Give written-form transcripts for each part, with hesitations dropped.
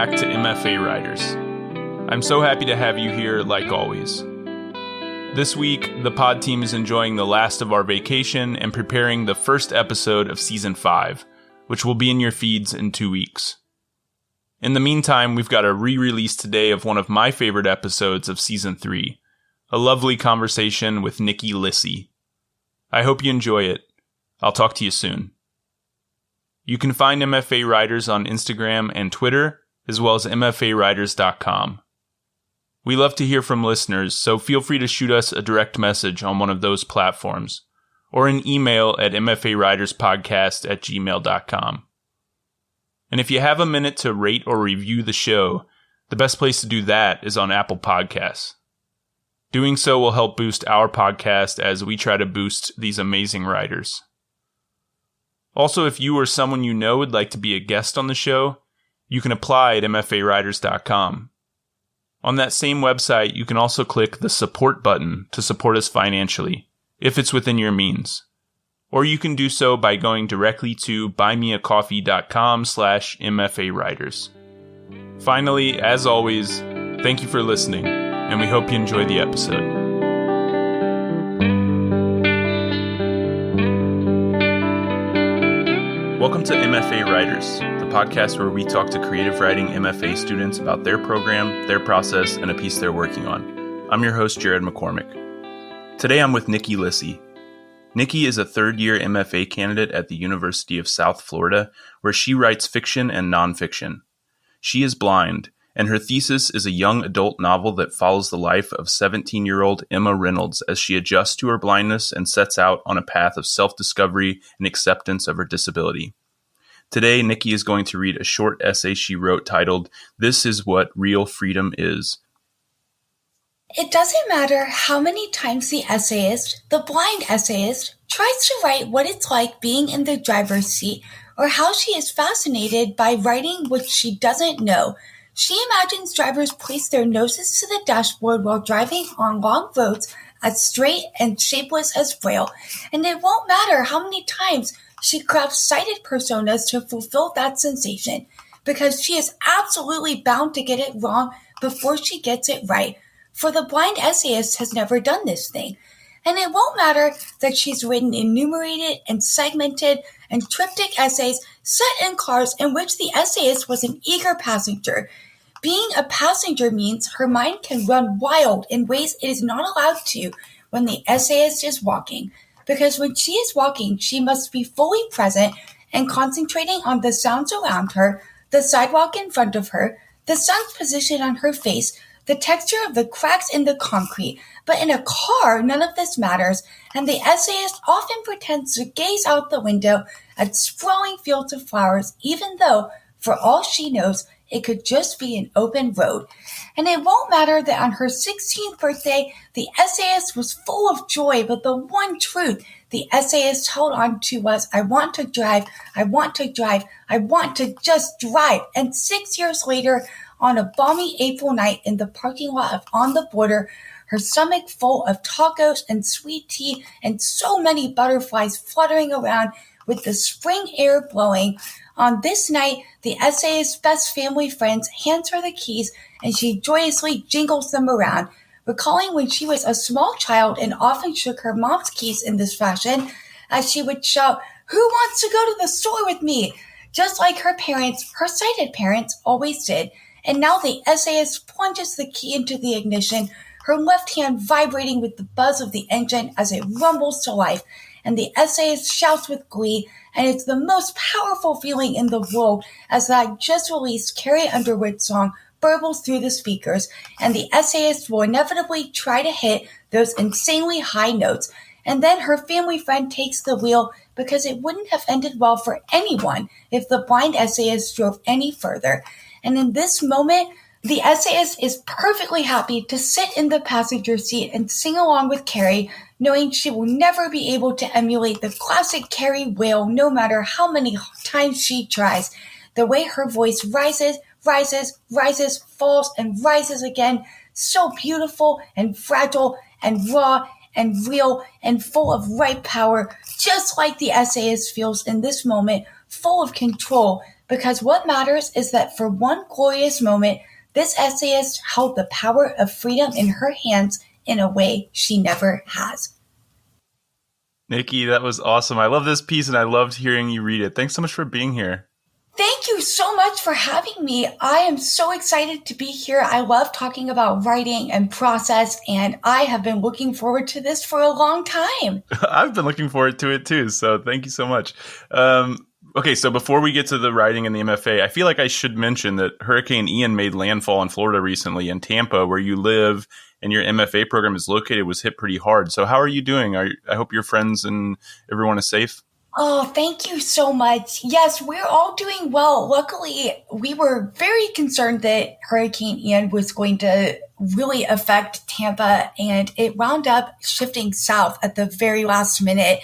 back to MFA Writers. I'm so happy to have you here, like always. This week, the pod team is enjoying the last of our vacation and preparing the first episode of Season 5, which will be in your feeds in 2 weeks. In the meantime, we've got a re-release today of one of my favorite episodes of Season 3, a lovely conversation with Nikki Lyssy. I hope you enjoy it. I'll talk to you soon. You can find MFA Writers on Instagram and Twitter, as well as mfawriters.com. We love to hear from listeners, so feel free to shoot us a direct message on one of those platforms, or an email at mfawriterspodcast@gmail.com. And if you have a minute to rate or review the show, the best place to do that is on Apple Podcasts. Doing so will help boost our podcast as we try to boost these amazing writers. Also, if you or someone you know would like to be a guest on the show, you can apply at mfawriters.com. On that same website, you can also click the support button to support us financially, if it's within your means. Or you can do so by going directly to buymeacoffee.com/mfawriters. Finally, as always, thank you for listening, and we hope you enjoy the episode. Welcome to MFA Writers, the podcast where we talk to creative writing MFA students about their program, their process, and a piece they're working on. I'm your host, Jared McCormack. Today I'm with Nikki Lyssy. Nikki is a third-year MFA candidate at the University of South Florida, where she writes fiction and nonfiction. She is blind, and her thesis is a young adult novel that follows the life of 17-year-old Emma Reynolds as she adjusts to her blindness and sets out on a path of self-discovery and acceptance of her disability. Today, Nikki is going to read a short essay she wrote titled, "This is What Real Freedom Is." It doesn't matter how many times the essayist, the blind essayist, tries to write what it's like being in the driver's seat or how she is fascinated by writing what she doesn't know. She imagines drivers place their noses to the dashboard while driving on long roads as straight and shapeless as braille, and it won't matter how many times she crafts sighted personas to fulfill that sensation, because she is absolutely bound to get it wrong before she gets it right, for the blind essayist has never done this thing. And it won't matter that she's written enumerated and segmented and triptych essays set in cars in which the essayist was an eager passenger. Being a passenger means her mind can run wild in ways it is not allowed to when the essayist is walking, because when she is walking, she must be fully present and concentrating on the sounds around her, the sidewalk in front of her, the sun's position on her face, the texture of the cracks in the concrete. But in a car, none of this matters, and the essayist often pretends to gaze out the window at sprawling fields of flowers, even though, for all she knows, it could just be an open road. And it won't matter that on her 16th birthday, the essayist was full of joy, but the one truth the essayist held on to was, "I want to drive, I want to drive, I want to just drive." And 6 years later, on a balmy April night in the parking lot of On the Border, her stomach full of tacos and sweet tea and so many butterflies fluttering around with the spring air blowing. On this night, the essayist's best family friends hands her the keys and she joyously jingles them around, recalling when she was a small child and often shook her mom's keys in this fashion as she would shout, "Who wants to go to the store with me?" Just like her parents, her sighted parents, always did. And now the essayist plunges the key into the ignition, her left hand vibrating with the buzz of the engine as it rumbles to life, and the essayist shouts with glee, and it's the most powerful feeling in the world as that just-released Carrie Underwood song burbles through the speakers, and the essayist will inevitably try to hit those insanely high notes, and then her family friend takes the wheel because it wouldn't have ended well for anyone if the blind essayist drove any further. And in this moment, the essayist is perfectly happy to sit in the passenger seat and sing along with Carrie, knowing she will never be able to emulate the classic Carrie wail no matter how many times she tries. The way her voice rises, falls, and rises again, so beautiful and fragile and raw and real and full of ripe power, just like the essayist feels in this moment, full of control, because what matters is that for one glorious moment, this essayist held the power of freedom in her hands in a way she never has. Nikki, that was awesome. I love this piece and I loved hearing you read it. Thanks so much for being here. Thank you so much for having me. I am so excited to be here. I love talking about writing and process, and I have been looking forward to this for a long time. I've been looking forward to it too, so thank you so much. Okay, so before we get to the writing and the MFA, I feel like I should mention that Hurricane Ian made landfall in Florida recently, and Tampa, where you live and your MFA program is located, was hit pretty hard. So how are you doing? I hope your friends and everyone is safe. Oh, thank you so much. Yes, we're all doing well. Luckily, we were very concerned that Hurricane Ian was going to really affect Tampa, and it wound up shifting south at the very last minute.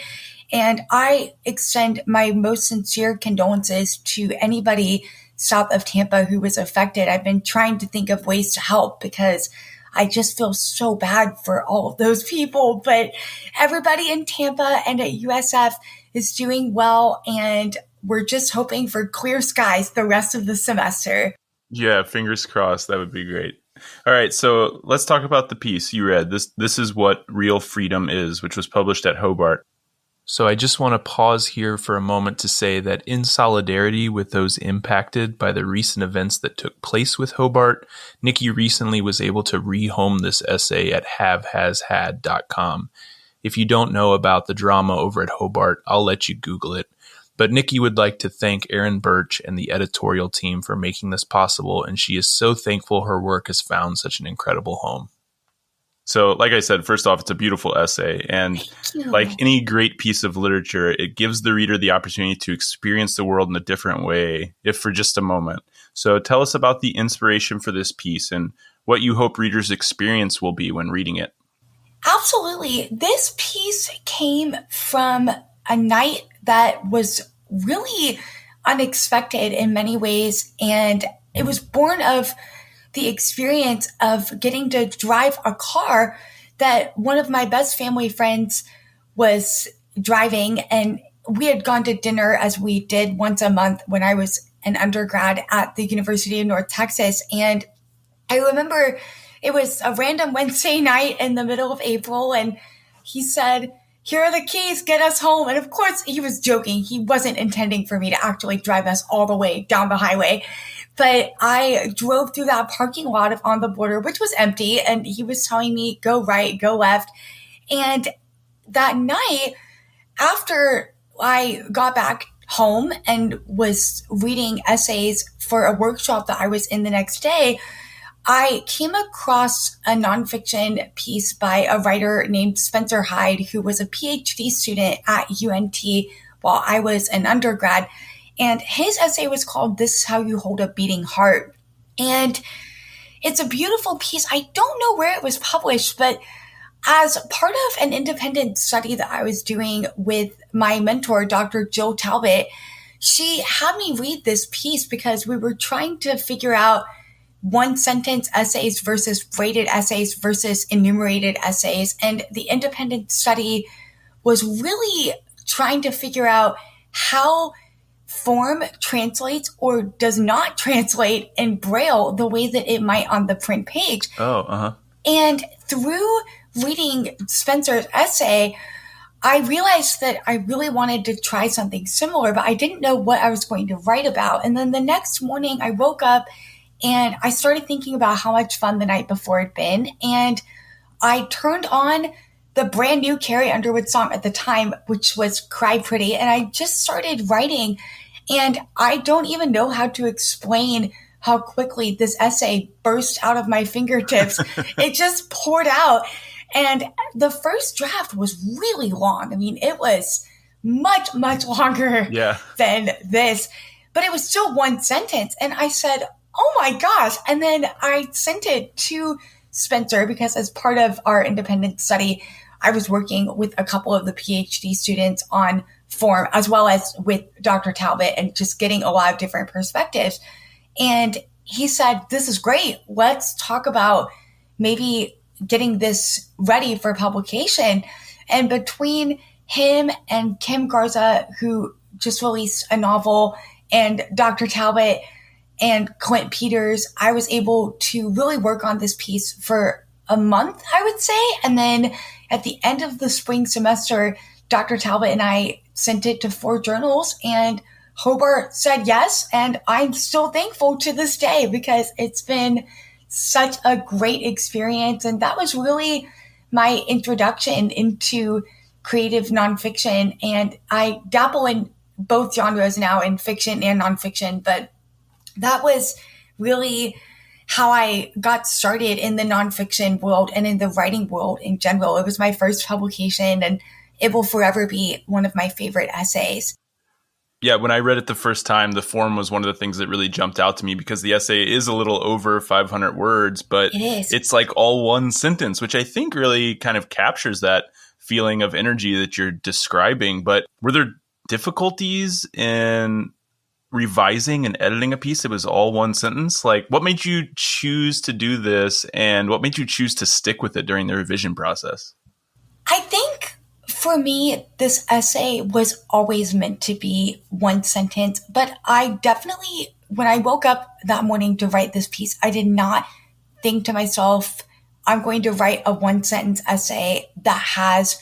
And I extend my most sincere condolences to anybody south of Tampa who was affected. I've been trying to think of ways to help because I just feel so bad for all of those people. But everybody in Tampa and at USF is doing well, and we're just hoping for clear skies the rest of the semester. Yeah, fingers crossed. That would be great. All right, so let's talk about the piece you read. This is What Real Freedom Is, which was published at Hobart. So I just want to pause here for a moment to say that in solidarity with those impacted by the recent events that took place with Hobart, Nikki recently was able to rehome this essay at havehashad.com. If you don't know about the drama over at Hobart, I'll let you Google it. But Nikki would like to thank Aaron Birch and the editorial team for making this possible, and she is so thankful her work has found such an incredible home. So, like I said, first off, it's a beautiful essay. And like any great piece of literature, it gives the reader the opportunity to experience the world in a different way, if for just a moment. So tell us about the inspiration for this piece and what you hope readers' experience will be when reading it. Absolutely. This piece came from a night that was really unexpected in many ways. And it was born of the experience of getting to drive a car that one of my best family friends was driving. And we had gone to dinner, as we did once a month when I was an undergrad at the University of North Texas. And I remember it was a random Wednesday night in the middle of April, and he said, "Here are the keys, get us home." And of course, he was joking. He wasn't intending for me to actually drive us all the way down the highway. But I drove through that parking lot on the border, which was empty, and he was telling me, go right, go left. And that night, after I got back home and was reading essays for a workshop that I was in the next day, I came across a nonfiction piece by a writer named Spencer Hyde, who was a PhD student at UNT while I was an undergrad. And his essay was called "This is How You Hold a Beating Heart." And it's a beautiful piece. I don't know where it was published, but as part of an independent study that I was doing with my mentor, Dr. Jill Talbot, she had me read this piece because we were trying to figure out one-sentence essays versus rated essays versus enumerated essays. And the independent study was really trying to figure out how form translates or does not translate in Braille the way that it might on the print page. And through reading Spencer's essay, I realized that I really wanted to try something similar, but I didn't know what I was going to write about. And then the next morning I woke up and I started thinking about how much fun the night before had been. And I turned on the brand new Carrie Underwood song at the time, which was Cry Pretty. And I just started writing. And I don't even know how to explain how quickly this essay burst out of my fingertips. It just poured out. And the first draft was really long. I mean, it was much, much longer than this. But it was still one sentence. And I said, oh my gosh. And then I sent it to Spencer because as part of our independent study, I was working with a couple of the PhD students on form, as well as with Dr. Talbot, and just getting a lot of different perspectives. And he said, "This is great. Let's talk about maybe getting this ready for publication." And between him and Kim Garza, who just released a novel, and Dr. Talbot and Clint Peters, I was able to really work on this piece for a month, I would say. And then at the end of the spring semester, Dr. Talbot and I sent it to 4 journals, and Hobart said yes. And I'm still thankful to this day because it's been such a great experience. And that was really my introduction into creative nonfiction. And I dabble in both genres now, in fiction and nonfiction, but that was really how I got started in the nonfiction world and in the writing world in general. It was my first publication, and it will forever be one of my favorite essays. Yeah, when I read it the first time, the form was one of the things that really jumped out to me, because the essay is a little over 500 words, but it's like all one sentence, which I think really kind of captures that feeling of energy that you're describing. But were there difficulties in revising and editing a piece that was all one sentence? Like, what made you choose to do this, and what made you choose to stick with it during the revision process? I think for me, this essay was always meant to be one sentence, but I definitely, when I woke up that morning to write this piece, I did not think to myself, I'm going to write a one sentence essay that has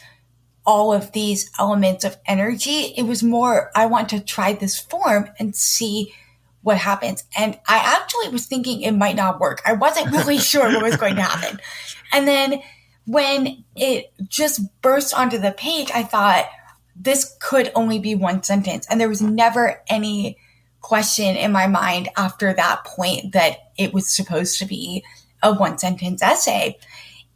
all of these elements of energy. It was more, I want to try this form and see what happens. And I actually was thinking it might not work. I wasn't really sure what was going to happen. And then when it just burst onto the page, I thought this could only be one sentence. And there was never any question in my mind after that point that it was supposed to be a one sentence essay.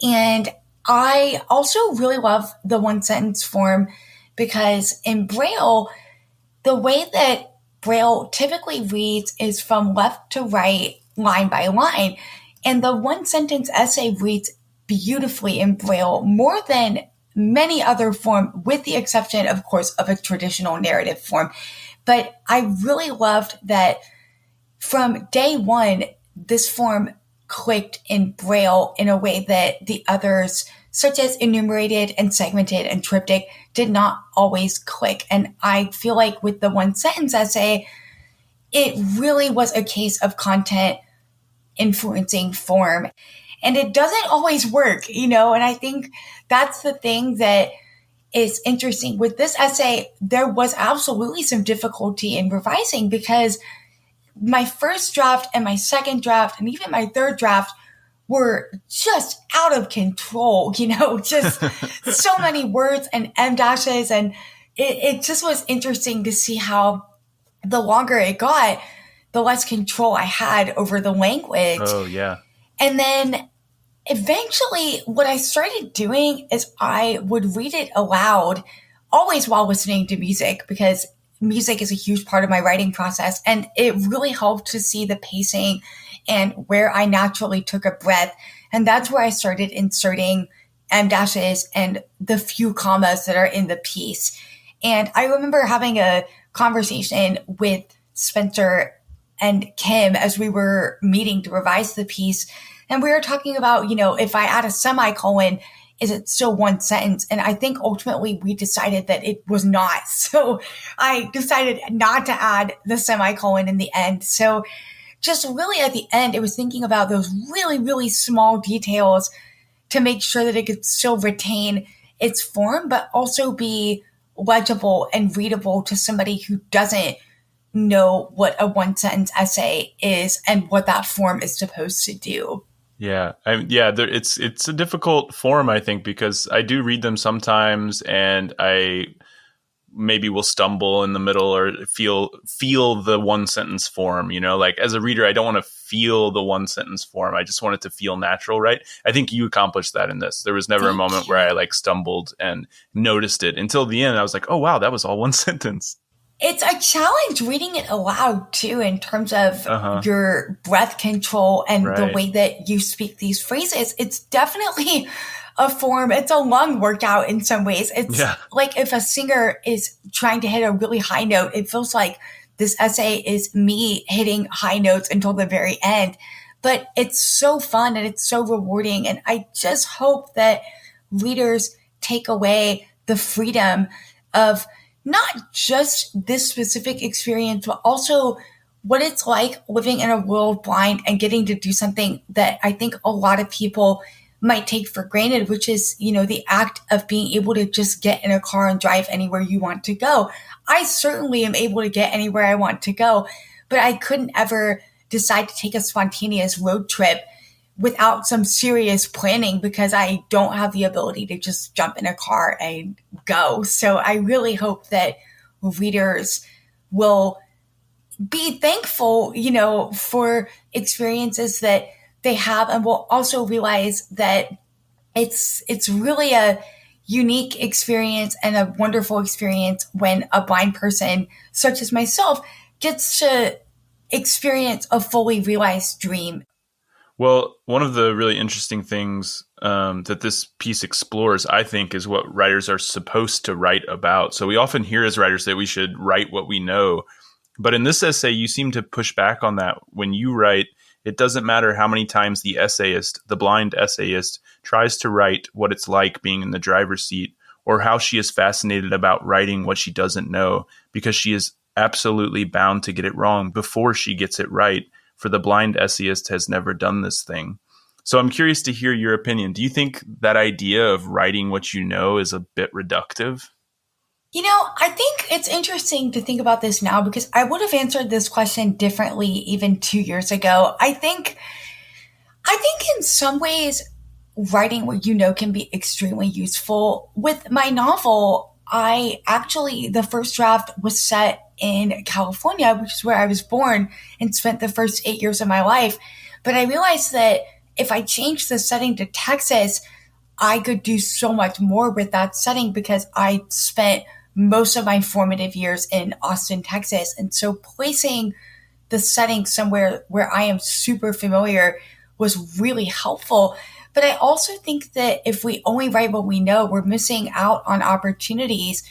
And I also really love the one sentence form because in Braille, the way that Braille typically reads is from left to right, line by line. And the one sentence essay reads beautifully in Braille more than many other forms, with the exception, of course, of a traditional narrative form. But I really loved that from day one, this form clicked in Braille in a way that the others, such as enumerated and segmented and triptych, did not always click. And I feel like with the one sentence essay, it really was a case of content influencing form. And it doesn't always work, and I think that's the thing that is interesting. With this essay, there was absolutely some difficulty in revising because my first draft and my second draft and even my third draft were just out of control, just so many words and em dashes. And it just was interesting to see how the longer it got, the less control I had over the language. Oh, yeah. And then eventually what I started doing is I would read it aloud, always while listening to music, because music is a huge part of my writing process. And it really helped to see the pacing and where I naturally took a breath. And that's where I started inserting em dashes and the few commas that are in the piece. And I remember having a conversation with Spencer and Kim as we were meeting to revise the piece. And we were talking about, if I add a semicolon, is it still one sentence? And I think ultimately we decided that it was not. So I decided not to add the semicolon in the end. So just really at the end, it was thinking about those really, really small details to make sure that it could still retain its form, but also be legible and readable to somebody who doesn't know what a one sentence essay is and what that form is supposed to do. Yeah. It's a difficult form, I think, because I do read them sometimes and I maybe will stumble in the middle or feel the one sentence form, like as a reader, I don't want to feel the one sentence form. I just want it to feel natural, right? I think you accomplished that in this. There was never a moment where I stumbled and noticed it until the end. I was like, oh, wow, that was all one sentence. It's a challenge reading it aloud, too, in terms of your breath control and the way that you speak these phrases. It's definitely a form. It's a lung workout in some ways. It's like if a singer is trying to hit a really high note, it feels like this essay is me hitting high notes until the very end. But it's so fun and it's so rewarding. And I just hope that readers take away the freedom of not just this specific experience, but also what it's like living in a world blind and getting to do something that I think a lot of people might take for granted, which is, the act of being able to just get in a car and drive anywhere you want to go. I certainly am able to get anywhere I want to go, but I couldn't ever decide to take a spontaneous road trip without some serious planning because I don't have the ability to just jump in a car and go. So I really hope that readers will be thankful, for experiences that they have, and will also realize that it's really a unique experience and a wonderful experience when a blind person, such as myself, gets to experience a fully realized dream. Well, one of the really interesting things that this piece explores, I think, is what writers are supposed to write about. So we often hear as writers that we should write what we know. But in this essay, you seem to push back on that. When you write, it doesn't matter how many times the essayist, the blind essayist, tries to write what it's like being in the driver's seat, or how she is fascinated about writing what she doesn't know, because she is absolutely bound to get it wrong before she gets it right. For the blind essayist has never done this thing. So I'm curious to hear your opinion. Do you think that idea of writing what you know is a bit reductive? I think it's interesting to think about this now because I would have answered this question differently even 2 years ago. I think in some ways, writing what you know can be extremely useful. With my novel, the first draft was set in California, which is where I was born and spent the first 8 years of my life. But I realized that if I changed the setting to Texas, I could do so much more with that setting because I spent most of my formative years in Austin, Texas. And so placing the setting somewhere where I am super familiar was really helpful. But I also think that if we only write what we know, we're missing out on opportunities.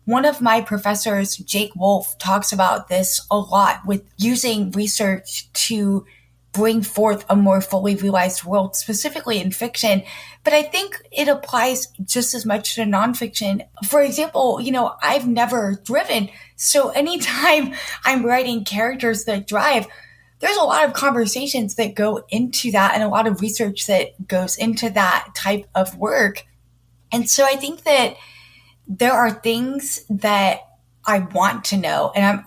One of my professors, Jake Wolf, talks about this a lot with using research to bring forth a more fully realized world, specifically in fiction. But I think it applies just as much to nonfiction. For example, I've never driven. So anytime I'm writing characters that drive, there's a lot of conversations that go into that and a lot of research that goes into that type of work. And so I think that there are things that I want to know. And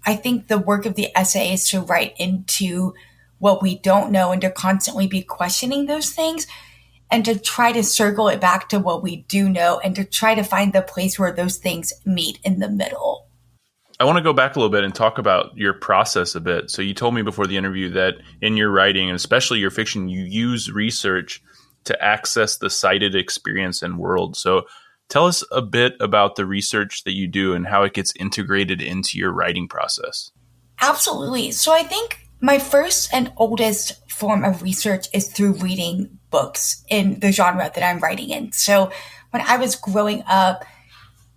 I think the work of the essay is to write into what we don't know and to constantly be questioning those things and to try to circle it back to what we do know and to try to find the place where those things meet in the middle. I want to go back a little bit and talk about your process a bit. So you told me before the interview that in your writing, and especially your fiction, you use research to access the cited experience and world. So tell us a bit about the research that you do and how it gets integrated into your writing process. Absolutely. So I think my first and oldest form of research is through reading books in the genre that I'm writing in. So when I was growing up,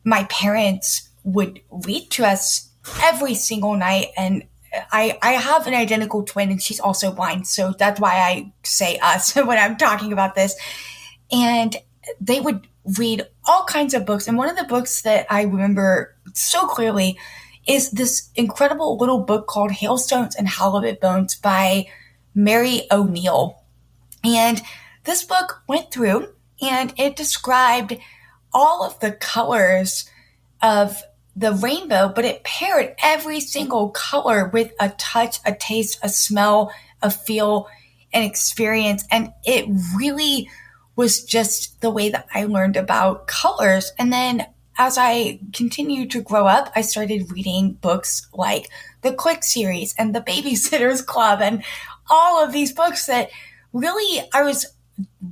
my parents would read to us every single night. And I have an identical twin and she's also blind. So that's why I say us when I'm talking about this. And they would read all kinds of books. And one of the books that I remember so clearly is this incredible little book called Hailstones and Halibut Bones by Mary O'Neill. And this book went through and it described all of the colors of the rainbow, but it paired every single color with a touch, a taste, a smell, a feel, an experience. And it really was just the way that I learned about colors. And then as I continued to grow up, I started reading books like the Click series and the Babysitter's Club and all of these books that really I was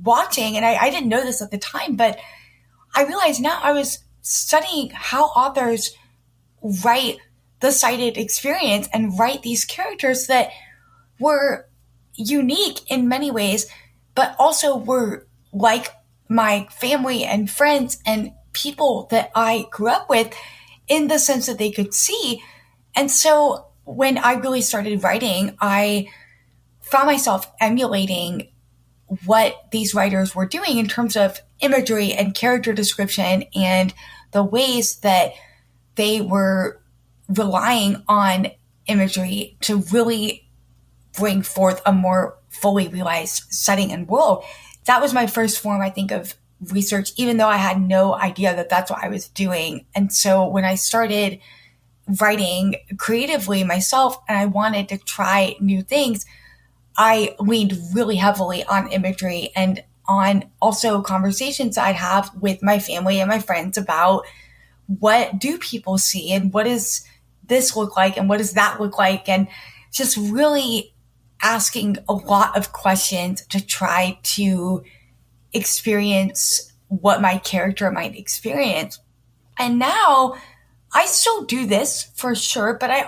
watching. And I didn't know this at the time, but I realized now I was studying how authors write the cited experience and write these characters that were unique in many ways, but also were like my family and friends and people that I grew up with in the sense that they could see. And so when I really started writing, I found myself emulating what these writers were doing in terms of imagery and character description and the ways that they were relying on imagery to really bring forth a more fully realized setting and world. That was my first form, I think, of research, even though I had no idea that that's what I was doing. And so when I started writing creatively myself and I wanted to try new things, I leaned really heavily on imagery and on also conversations I'd have with my family and my friends about what do people see and what does this look like and what does that look like, and just really asking a lot of questions to try to experience what my character might experience. And now I still do this for sure, but I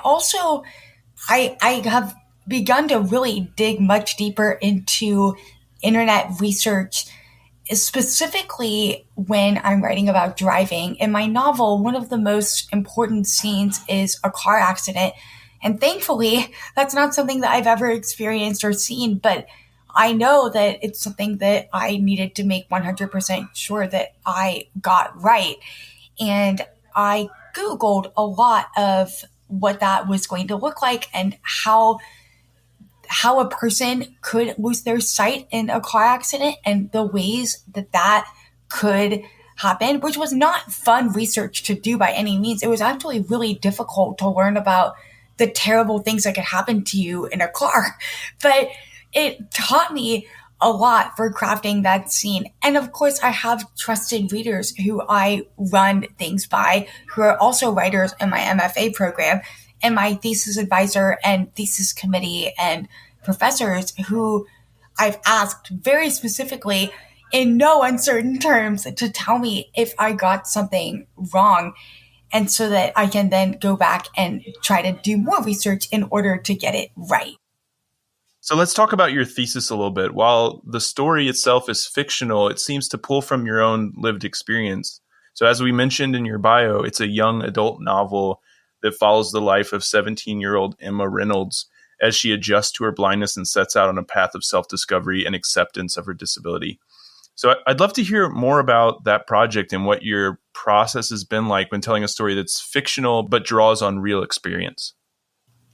have begun to really dig much deeper into internet research, specifically when I'm writing about driving. In my novel, one of the most important scenes is a car accident. And thankfully, that's not something that I've ever experienced or seen, but I know that it's something that I needed to make 100% sure that I got right. And I Googled a lot of what that was going to look like and how a person could lose their sight in a car accident and the ways that that could happen, which was not fun research to do by any means. It was actually really difficult to learn about the terrible things that could happen to you in a car. But it taught me a lot for crafting that scene. And of course, I have trusted readers who I run things by, who are also writers in my MFA program, and my thesis advisor and thesis committee and professors who I've asked very specifically in no uncertain terms to tell me if I got something wrong, and so that I can then go back and try to do more research in order to get it right. So let's talk about your thesis a little bit. While the story itself is fictional, it seems to pull from your own lived experience. So as we mentioned in your bio, it's a young adult novel that follows the life of 17-year-old Emma Reynolds as she adjusts to her blindness and sets out on a path of self-discovery and acceptance of her disability. So I'd love to hear more about that project and what your process has been like when telling a story that's fictional but draws on real experience.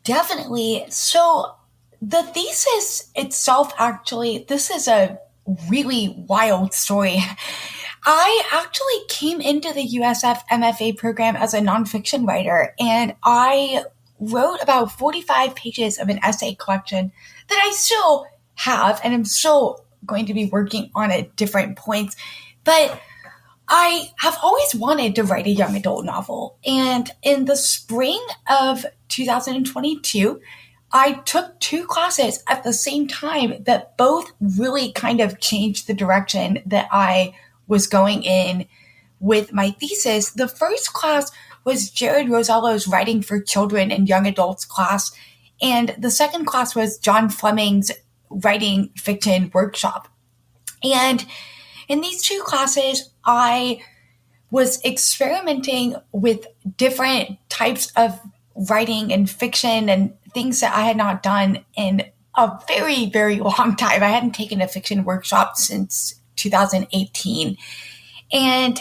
Definitely. So the thesis itself, actually, this is a really wild story. I actually came into the USF MFA program as a nonfiction writer, and I wrote about 45 pages of an essay collection that I still have, and I'm still going to be working on at different points. But I have always wanted to write a young adult novel. And in the spring of 2022, I took 2 classes at the same time that both really kind of changed the direction that I was going in with my thesis. The first class was Jared Rosellow's Writing for Children and Young Adults class, and the second class was John Fleming's Writing Fiction Workshop. And in these 2 classes, I was experimenting with different types of writing and fiction and things that I had not done in a very, very long time. I hadn't taken a fiction workshop since 2018. And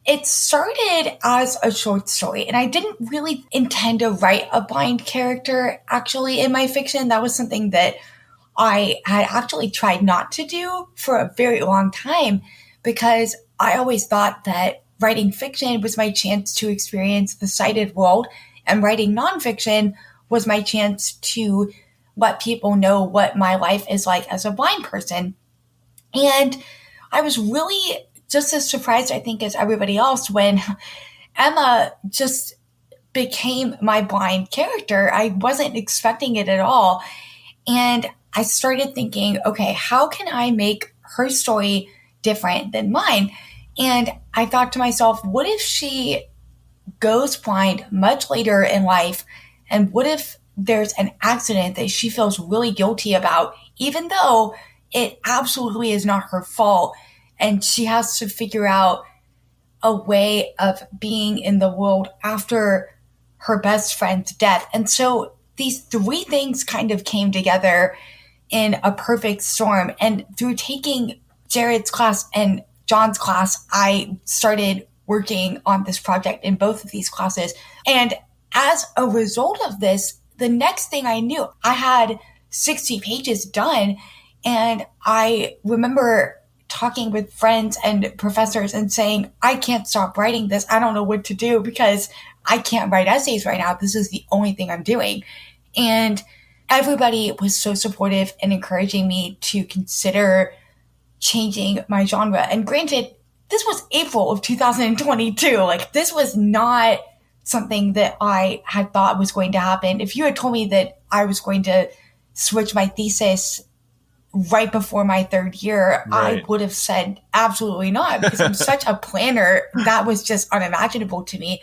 it started as a short story, and I didn't really intend to write a blind character actually in my fiction. That was something that I had actually tried not to do for a very long time, because I always thought that writing fiction was my chance to experience the sighted world, and writing nonfiction was my chance to let people know what my life is like as a blind person. And I was really just as surprised, I think, as everybody else when Emma just became my blind character. I wasn't expecting it at all. And I started thinking, okay, how can I make her story different than mine? And I thought to myself, what if she goes blind much later in life? And what if there's an accident that she feels really guilty about, even though it absolutely is not her fault? And she has to figure out a way of being in the world after her best friend's death. And so these 3 things kind of came together in a perfect storm. And through taking Jared's class and John's class, I started working on this project in both of these classes. And as a result of this, the next thing I knew, I had 60 pages done. And I remember talking with friends and professors and saying, I can't stop writing this. I don't know what to do because I can't write essays right now. This is the only thing I'm doing. And everybody was so supportive and encouraging me to consider changing my genre. And granted, this was April of 2022. Like, this was not something that I had thought was going to happen. If you had told me that I was going to switch my thesis right before my third year, right, I would have said absolutely not, because I'm such a planner. That was just unimaginable to me.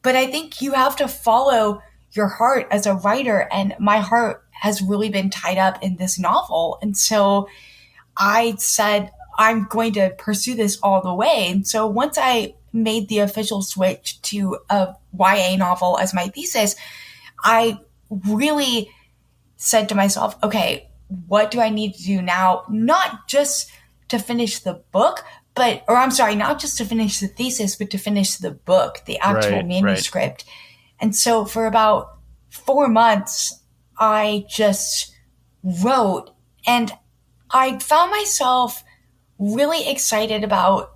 But I think you have to follow your heart as a writer. And my heart has really been tied up in this novel. And so I said, I'm going to pursue this all the way. And so once I made the official switch to a YA novel as my thesis, I really said to myself, okay, what do I need to do now? Not just to finish the book, not just to finish the thesis, but to finish the book, the actual manuscript. Right. And so for about 4 months, I just wrote, and I found myself really excited about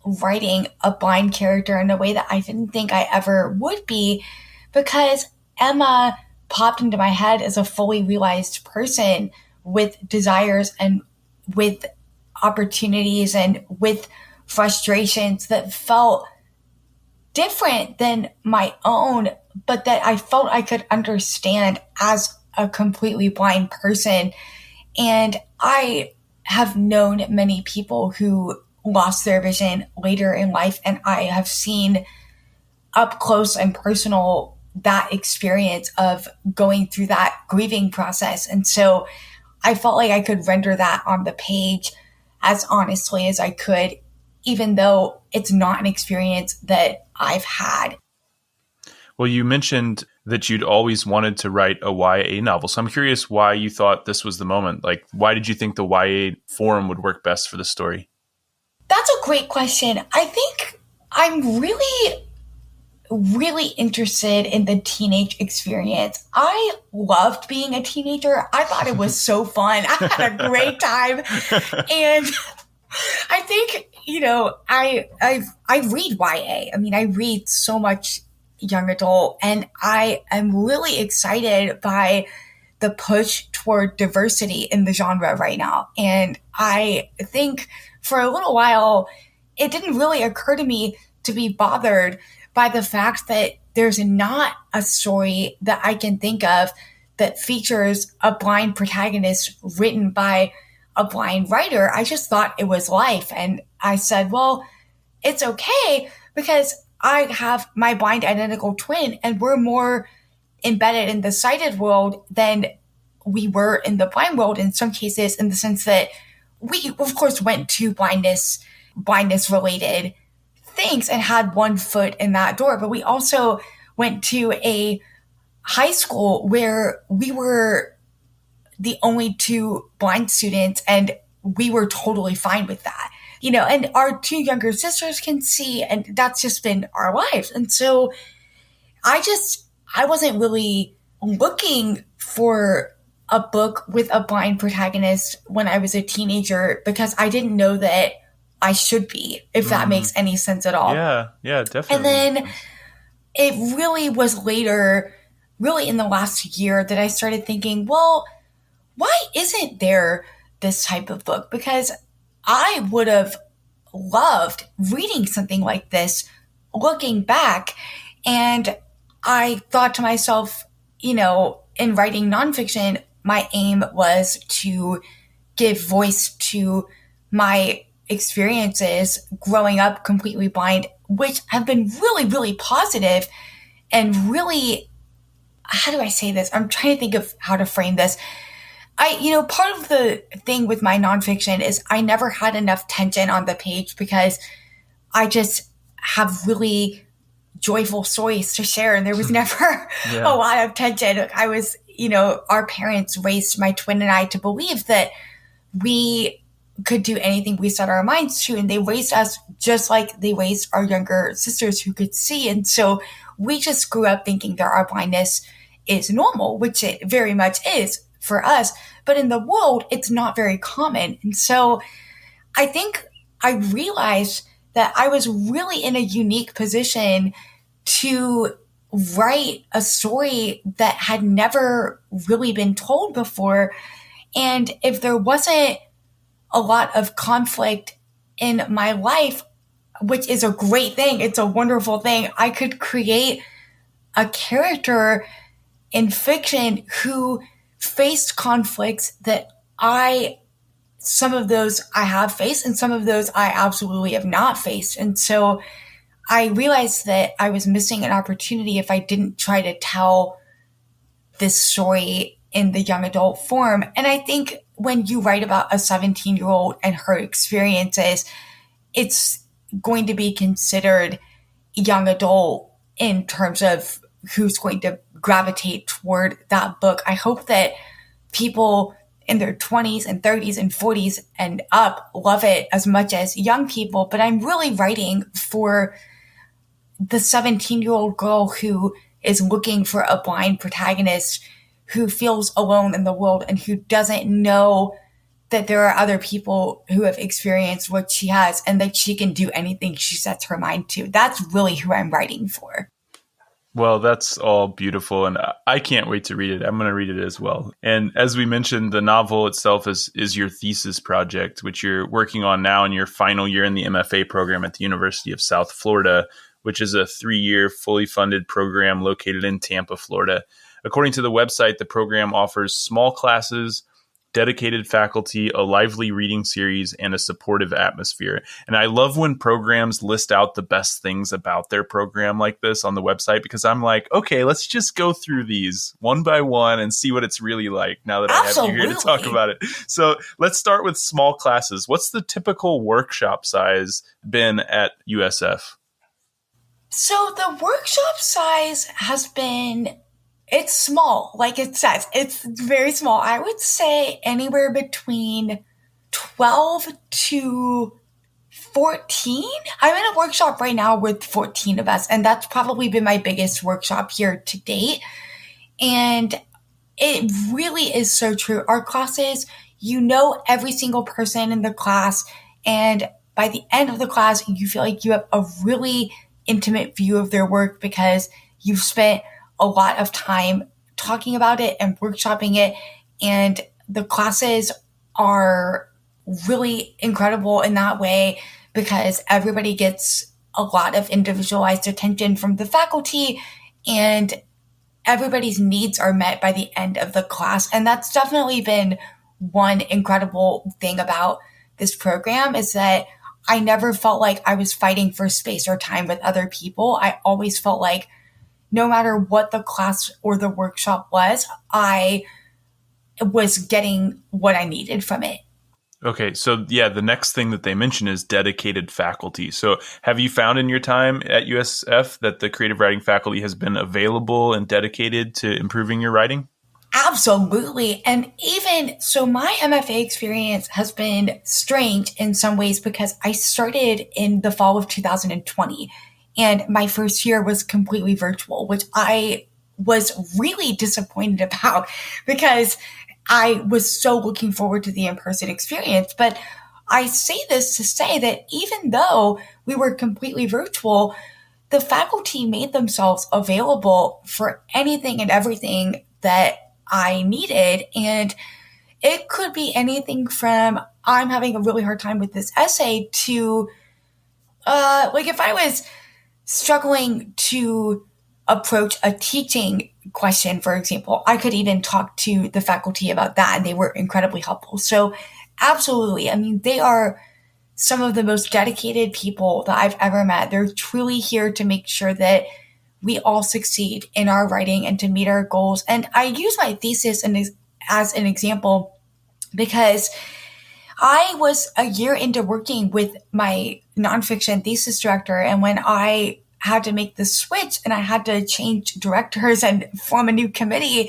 writing a blind character in a way that I didn't think I ever would be, because Emma popped into my head as a fully realized person with desires and with opportunities and with frustrations that felt different than my own, but that I felt I could understand as a completely blind person. And I have known many people who lost their vision later in life, and I have seen up close and personal that experience of going through that grieving process. And so I felt like I could render that on the page as honestly as I could, even though it's not an experience that I've had. Well, you mentioned that you'd always wanted to write a YA novel. So I'm curious why you thought this was the moment. Like, why did you think the YA forum would work best for the story? That's a great question. I think I'm really interested in the teenage experience. I loved being a teenager. I thought it was so fun. I had a great time. And I think, I read YA. I mean, I read so much young adult, and I am really excited by the push toward diversity in the genre right now. And I think for a little while, it didn't really occur to me to be bothered by the fact that there's not a story that I can think of that features a blind protagonist written by a blind writer. I just thought it was life. And I said, well, it's okay because I have my blind identical twin, and we're more embedded in the sighted world than we were in the blind world in some cases, in the sense that we, of course, went to blindness related things and had one foot in that door. But we also went to a high school where we were the only two blind students, and we were totally fine with that. And our two younger sisters can see, and that's just been our lives. And so I wasn't really looking for a book with a blind protagonist when I was a teenager, because I didn't know that I should be, if that makes any sense at all. Yeah, definitely. And then it really was later, really in the last year, that I started thinking, well, why isn't there this type of book? Because I would have loved reading something like this looking back. And I thought to myself, in writing nonfiction, my aim was to give voice to my experiences growing up completely blind, which have been really, really positive and really, how do I say this? I'm trying to think of how to frame this. Part of the thing with my nonfiction is I never had enough tension on the page, because I just have really joyful stories to share, and there was never a lot of tension. I was, our parents raised my twin and I to believe that we could do anything we set our minds to. And they raised us just like they raised our younger sisters who could see. And so we just grew up thinking that our blindness is normal, which it very much is for us. But in the world, it's not very common. And so I think I realized that I was really in a unique position to write a story that had never really been told before. And if there wasn't a lot of conflict in my life, which is a great thing, it's a wonderful thing, I could create a character in fiction who faced conflicts that some of those I have faced and some of those I absolutely have not faced. And so I realized that I was missing an opportunity if I didn't try to tell this story in the young adult form. And I think when you write about a 17-year-old and her experiences, it's going to be considered young adult in terms of who's going to gravitate toward that book. I hope that people in their 20s and 30s and 40s and up love it as much as young people, but I'm really writing for the 17-year-old girl who is looking for a blind protagonist, who feels alone in the world and who doesn't know that there are other people who have experienced what she has and that she can do anything she sets her mind to. That's really who I'm writing for. Well, that's all beautiful, and I can't wait to read it. I'm going to read it as well. And as we mentioned, the novel itself is your thesis project, which you're working on now in your final year in the MFA program at the University of South Florida, which is a 3-year fully funded program located in Tampa, Florida. According to the website, the program offers small classes, dedicated faculty, a lively reading series, and a supportive atmosphere. And I love when programs list out the best things about their program like this on the website, because I'm like, okay, let's just go through these one by one and see what it's really like now that I have you here to talk about it. So let's start with small classes. What's the typical workshop size been at USF? So the workshop size has been... it's small, like it says. It's very small. I would say anywhere between 12 to 14. I'm in a workshop right now with 14 of us, and that's probably been my biggest workshop here to date. And it really is so true. Our classes, every single person in the class, and by the end of the class, you feel like you have a really intimate view of their work because you've spent a lot of time talking about it and workshopping it. And the classes are really incredible in that way because everybody gets a lot of individualized attention from the faculty and everybody's needs are met by the end of the class. And that's definitely been one incredible thing about this program, is that I never felt like I was fighting for space or time with other people. I always felt like no matter what the class or the workshop was, I was getting what I needed from it. Okay, so yeah, the next thing that they mention is dedicated faculty. So have you found in your time at USF that the creative writing faculty has been available and dedicated to improving your writing? Absolutely. And even so, my MFA experience has been strange in some ways because I started in the fall of 2020. And my first year was completely virtual, which I was really disappointed about because I was so looking forward to the in-person experience. But I say this to say that even though we were completely virtual, the faculty made themselves available for anything and everything that I needed. And it could be anything from, I'm having a really hard time with this essay, to if I was struggling to approach a teaching question, for example, I could even talk to the faculty about that, and they were incredibly helpful. So absolutely. I mean, they are some of the most dedicated people that I've ever met. They're truly here to make sure that we all succeed in our writing and to meet our goals. And I use my thesis as an example because I was a year into working with my nonfiction thesis director. And when I had to make the switch and I had to change directors and form a new committee,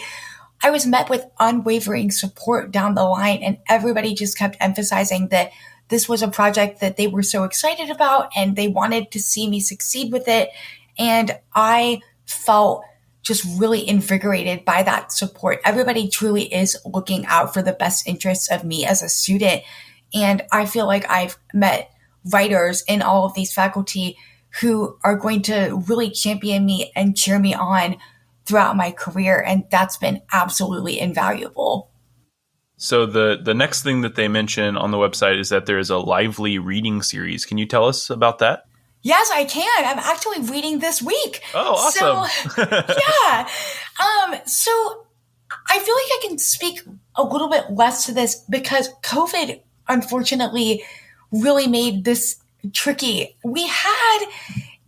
I was met with unwavering support down the line, and everybody just kept emphasizing that this was a project that they were so excited about and they wanted to see me succeed with it. And I felt just really invigorated by that support. Everybody truly is looking out for the best interests of me as a student. And I feel like I've met writers in all of these faculty who are going to really champion me and cheer me on throughout my career. And that's been absolutely invaluable. So the next thing that they mention on the website is that there is a lively reading series. Can you tell us about that? Yes, I can. I'm actually reading this week. Oh, awesome. So, yeah. So I feel like I can speak a little bit less to this because COVID, unfortunately, really made this tricky. We had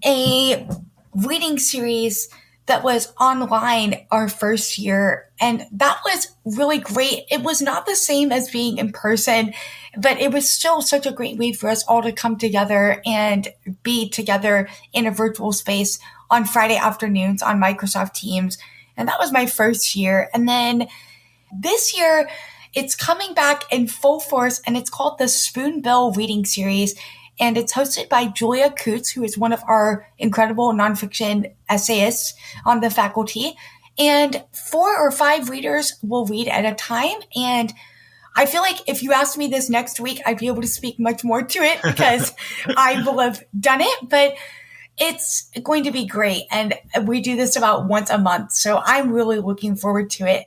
a reading series that was online our first year, and that was really great. It was not the same as being in person, but it was still such a great way for us all to come together and be together in a virtual space on Friday afternoons on Microsoft Teams. And that was my first year. And then this year, it's coming back in full force, and it's called the Spoonbill Reading Series. And it's hosted by Julia Coots, who is one of our incredible nonfiction essayists on the faculty. And 4 or 5 readers will read at a time. And I feel like if you asked me this next week, I'd be able to speak much more to it because I will have done it. But it's going to be great. And we do this about once a month. So I'm really looking forward to it.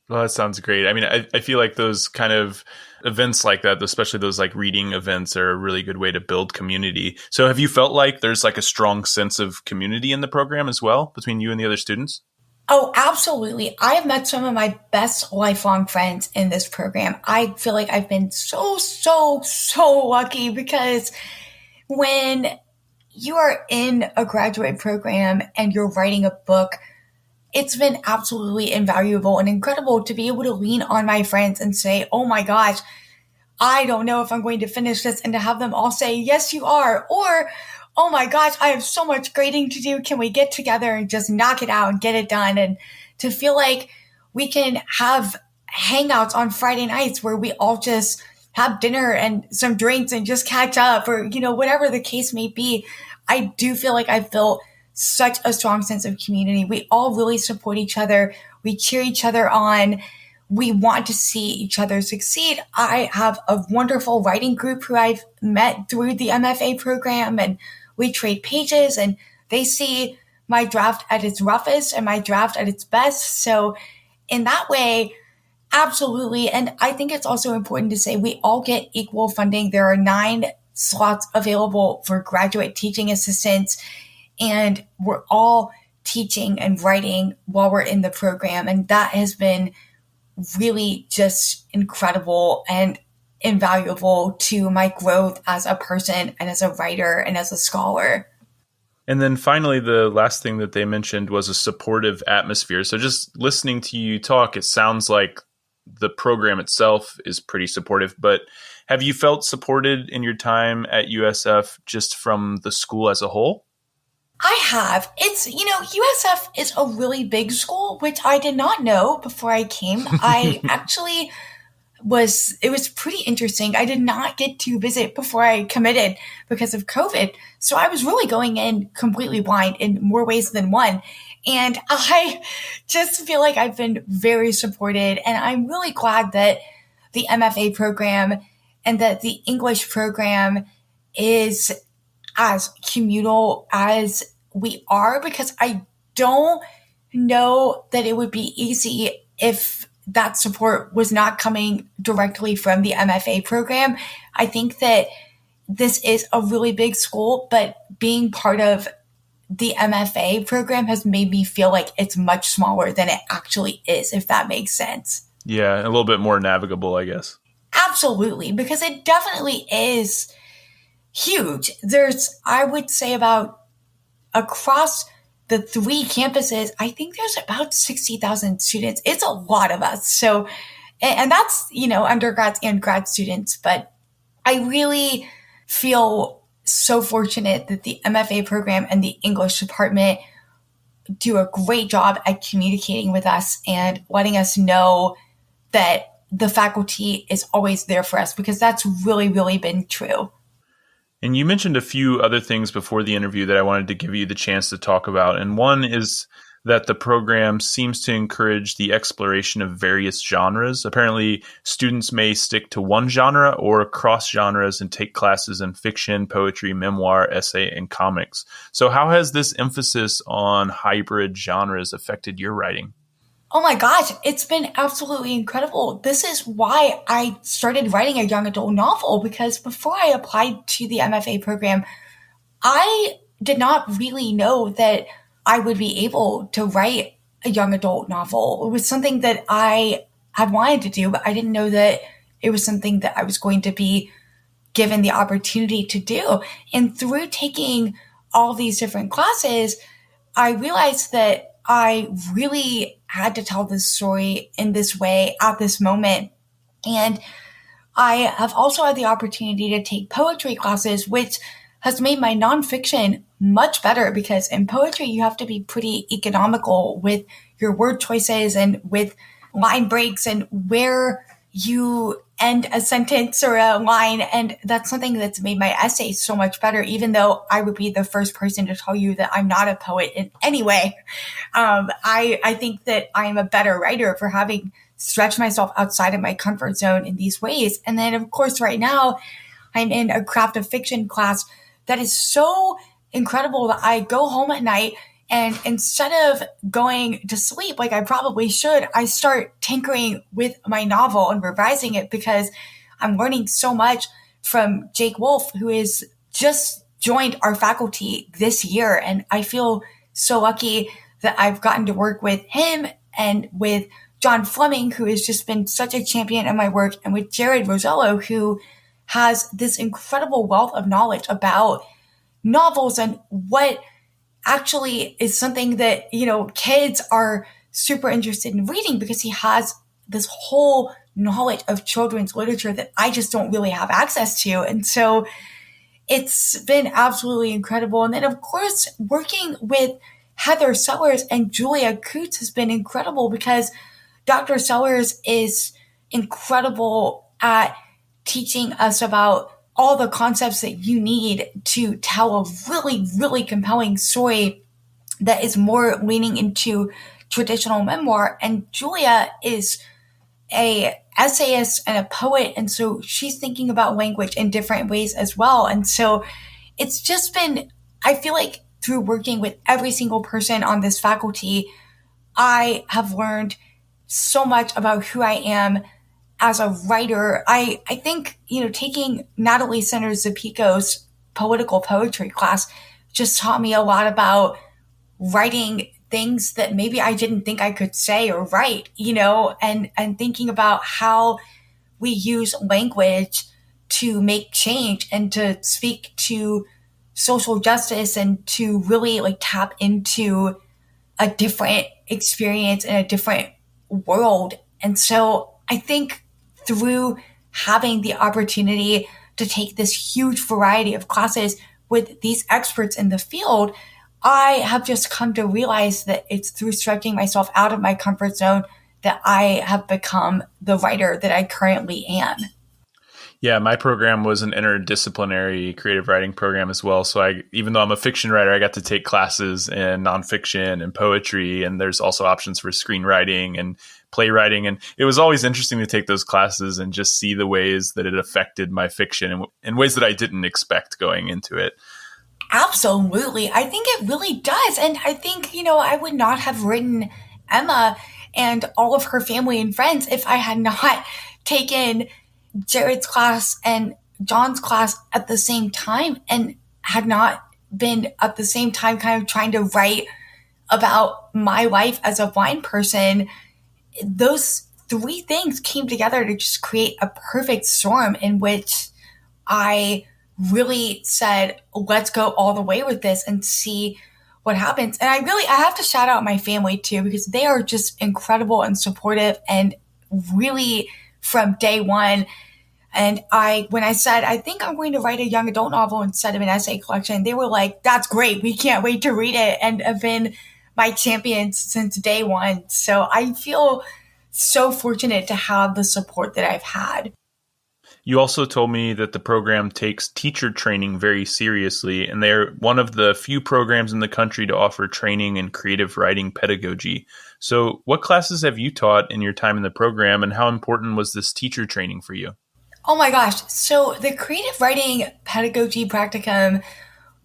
Well, that sounds great. I mean, I feel like those kind of events like that, especially those like reading events, are a really good way to build community. So have you felt like there's like a strong sense of community in the program as well between you and the other students? Oh, absolutely. I have met some of my best lifelong friends in this program. I feel like I've been so lucky because when you are in a graduate program and you're writing a book, it's been absolutely invaluable and incredible to be able to lean on my friends and say, oh my gosh, I don't know if I'm going to finish this, and to have them all say, yes, you are. Or, oh my gosh, I have so much grading to do. Can we get together and just knock it out and get it done? And to feel like we can have hangouts on Friday nights where we all just have dinner and some drinks and just catch up, or, whatever the case may be. I do feel like I've built such a strong sense of community. We all really support each other. We cheer each other on. We want to see each other succeed. I have a wonderful writing group who I've met through the MFA program, and we trade pages, and they see my draft at its roughest and my draft at its best. So in that way, absolutely. And I think it's also important to say we all get equal funding. There are 9 slots available for graduate teaching assistants, and we're all teaching and writing while we're in the program. And that has been really just incredible and invaluable to my growth as a person and as a writer and as a scholar. And then finally, the last thing that they mentioned was a supportive atmosphere. So just listening to you talk, it sounds like the program itself is pretty supportive, but have you felt supported in your time at USF just from the school as a whole? I have. It's, USF is a really big school, which I did not know before I came. I actually it was pretty interesting. I did not get to visit before I committed because of COVID. So I was really going in completely blind in more ways than one. And I just feel like I've been very supported. And I'm really glad that the MFA program and that the English program is as communal as we are, because I don't know that it would be easy if that support was not coming directly from the MFA program. I think that this is a really big school, but being part of the MFA program has made me feel like it's much smaller than it actually is, if that makes sense. Yeah, a little bit more navigable, I guess. Absolutely, because it definitely is huge. I would say about across the 3 campuses, I think there's about 60,000 students. It's a lot of us. So, and that's, undergrads and grad students, but I really feel so fortunate that the MFA program and the English department do a great job at communicating with us and letting us know that the faculty is always there for us, because that's really, really been true. And you mentioned a few other things before the interview that I wanted to give you the chance to talk about. And one is that the program seems to encourage the exploration of various genres. Apparently, students may stick to one genre or cross genres and take classes in fiction, poetry, memoir, essay, and comics. So how has this emphasis on hybrid genres affected your writing? Oh my gosh, it's been absolutely incredible. This is why I started writing a young adult novel, because before I applied to the MFA program, I did not really know that I would be able to write a young adult novel. It was something that I had wanted to do, but I didn't know that it was something that I was going to be given the opportunity to do. And through taking all these different classes, I realized that I really had to tell this story in this way at this moment. And I have also had the opportunity to take poetry classes, which has made my nonfiction much better, because in poetry, you have to be pretty economical with your word choices and with line breaks and where you end a sentence or a line. And that's something that's made my essays so much better, even though I would be the first person to tell you that I'm not a poet in any way. I think that I am a better writer for having stretched myself outside of my comfort zone in these ways. And then, of course, right now, I'm in a craft of fiction class that is so incredible that I go home at night and instead of going to sleep like I probably should, I start tinkering with my novel and revising it, because I'm learning so much from Jake Wolf, who is just joined our faculty this year. And I feel so lucky that I've gotten to work with him and with John Fleming, who has just been such a champion in my work, and with Jared Rosello, who has this incredible wealth of knowledge about novels and what actually is something that, kids are super interested in reading, because he has this whole knowledge of children's literature that I just don't really have access to. And so it's been absolutely incredible. And then, of course, working with Heather Sellers and Julia Coots has been incredible, because Dr. Sellers is incredible at teaching us about all the concepts that you need to tell a really, really compelling story that is more leaning into traditional memoir. And Julia is a essayist and a poet, and so she's thinking about language in different ways as well. And so it's just been, I feel like through working with every single person on this faculty, I have learned so much about who I am as a writer. I think, taking Natalie Sanders-Zapico's political poetry class just taught me a lot about writing things that maybe I didn't think I could say or write, and thinking about how we use language to make change and to speak to social justice and to really tap into a different experience in a different world. And so I think through having the opportunity to take this huge variety of classes with these experts in the field, I have just come to realize that it's through stretching myself out of my comfort zone that I have become the writer that I currently am. Yeah, my program was an interdisciplinary creative writing program as well. So even though I'm a fiction writer, I got to take classes in nonfiction and poetry, and there's also options for screenwriting and playwriting. And it was always interesting to take those classes and just see the ways that it affected my fiction in ways that I didn't expect going into it. Absolutely. I think it really does. And I think, I would not have written Emma and all of her family and friends if I had not taken Jared's class and John's class at the same time, and had not been at the same time kind of trying to write about my life as a blind person. Those three things came together to just create a perfect storm in which I really said, let's go all the way with this and see what happens. And I have to shout out my family too, because they are just incredible and supportive, and really from day one. And when I said, I think I'm going to write a young adult novel instead of an essay collection, they were like, that's great. We can't wait to read it. And have been my champions since day one. So I feel so fortunate to have the support that I've had. You also told me that the program takes teacher training very seriously, and they're one of the few programs in the country to offer training in creative writing pedagogy. So what classes have you taught in your time in the program, and how important was this teacher training for you? Oh my gosh. So the creative writing pedagogy practicum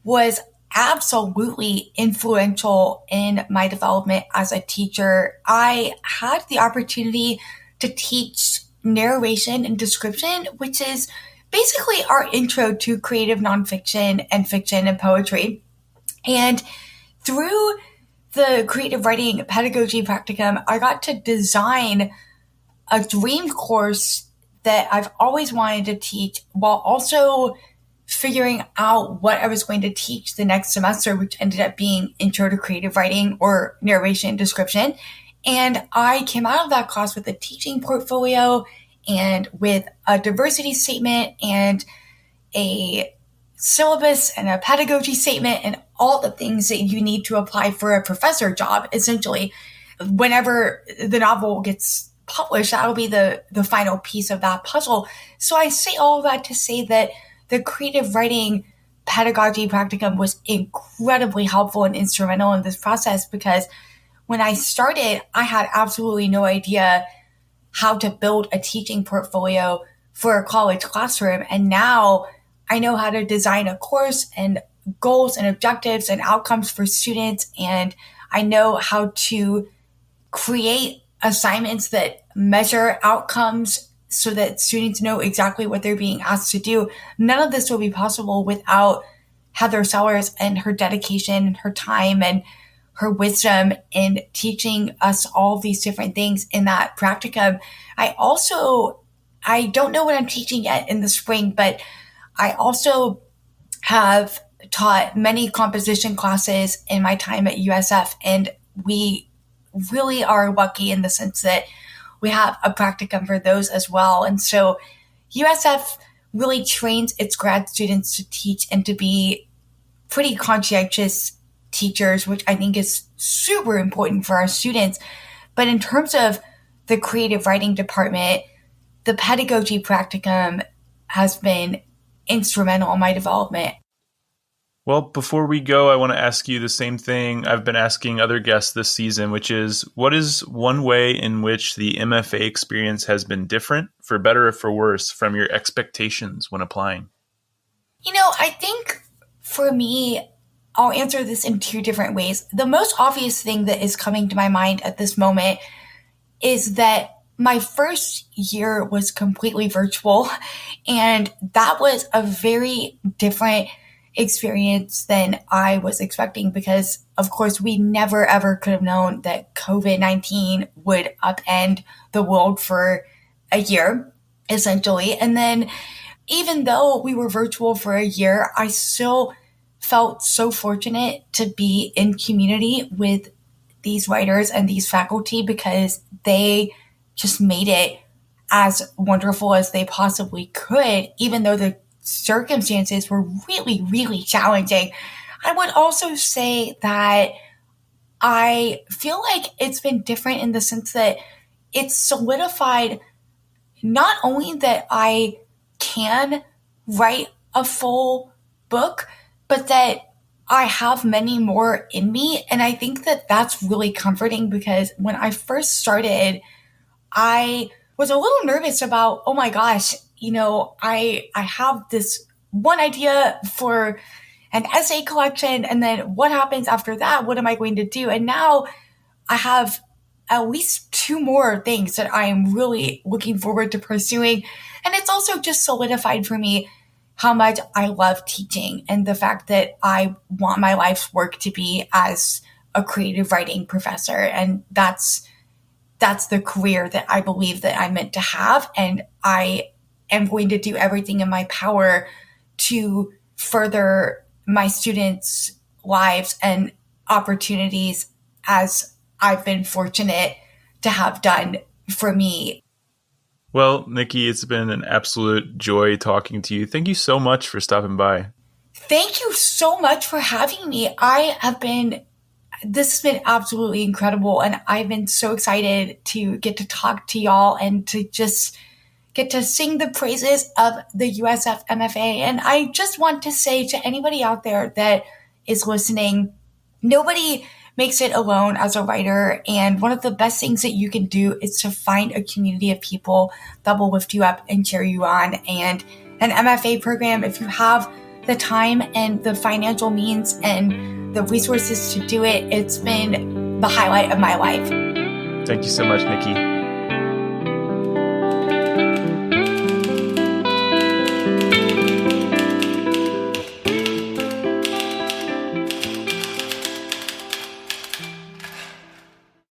was absolutely influential in my development as a teacher. I had the opportunity to teach narration and description, which is basically our intro to creative nonfiction and fiction and poetry. And through the creative writing pedagogy practicum, I got to design a dream course that I've always wanted to teach while also figuring out what I was going to teach the next semester, which ended up being Intro to Creative Writing or Narration and Description. And I came out of that class with a teaching portfolio and with a diversity statement and a syllabus and a pedagogy statement and all the things that you need to apply for a professor job, essentially. Whenever the novel gets published, that'll be the final piece of that puzzle. So I say all of that to say that the creative writing pedagogy practicum was incredibly helpful and instrumental in this process, because when I started, I had absolutely no idea how to build a teaching portfolio for a college classroom. And now I know how to design a course and goals and objectives and outcomes for students. And I know how to create assignments that measure outcomes so that students know exactly what they're being asked to do. None of this would be possible without Heather Sellers and her dedication and her time and her wisdom in teaching us all these different things in that practicum. I don't know what I'm teaching yet in the spring, but I also have taught many composition classes in my time at USF, and we really are lucky in the sense that we have a practicum for those as well. And so USF really trains its grad students to teach and to be pretty conscientious teachers, which I think is super important for our students. But in terms of the creative writing department, the pedagogy practicum has been instrumental in my development. Well, before we go, I want to ask you the same thing I've been asking other guests this season, which is, what is one way in which the MFA experience has been different, for better or for worse, from your expectations when applying? I think for me, I'll answer this in two different ways. The most obvious thing that is coming to my mind at this moment is that my first year was completely virtual, and that was a very different experience than I was expecting, because of course we never ever could have known that COVID-19 would upend the world for a year, essentially. And then even though we were virtual for a year, I still felt so fortunate to be in community with these writers and these faculty, because they just made it as wonderful as they possibly could, even though the circumstances were really, really challenging. I would also say that I feel like it's been different in the sense that it's solidified not only that I can write a full book, but that I have many more in me. And I think that that's really comforting, because when I first started, I was a little nervous about, oh my gosh, I have this one idea for an essay collection, and then what happens after that? What am I going to do? And now I have at least two more things that I am really looking forward to pursuing. And it's also just solidified for me how much I love teaching, and the fact that I want my life's work to be as a creative writing professor. And that's the career that I believe that I'm meant to have. And I am going to do everything in my power to further my students' lives and opportunities, as I've been fortunate to have done for me. Well, Nikki, it's been an absolute joy talking to you. Thank you so much for stopping by. Thank you so much for having me. I have been this has been absolutely incredible. And I've been so excited to get to talk to y'all and to just get to sing the praises of the USF MFA. And I just want to say to anybody out there that is listening, nobody makes it alone as a writer. And one of the best things that you can do is to find a community of people that will lift you up and cheer you on. And an MFA program, if you have the time and the financial means and the resources to do it, it's been the highlight of my life. Thank you so much, Nikki.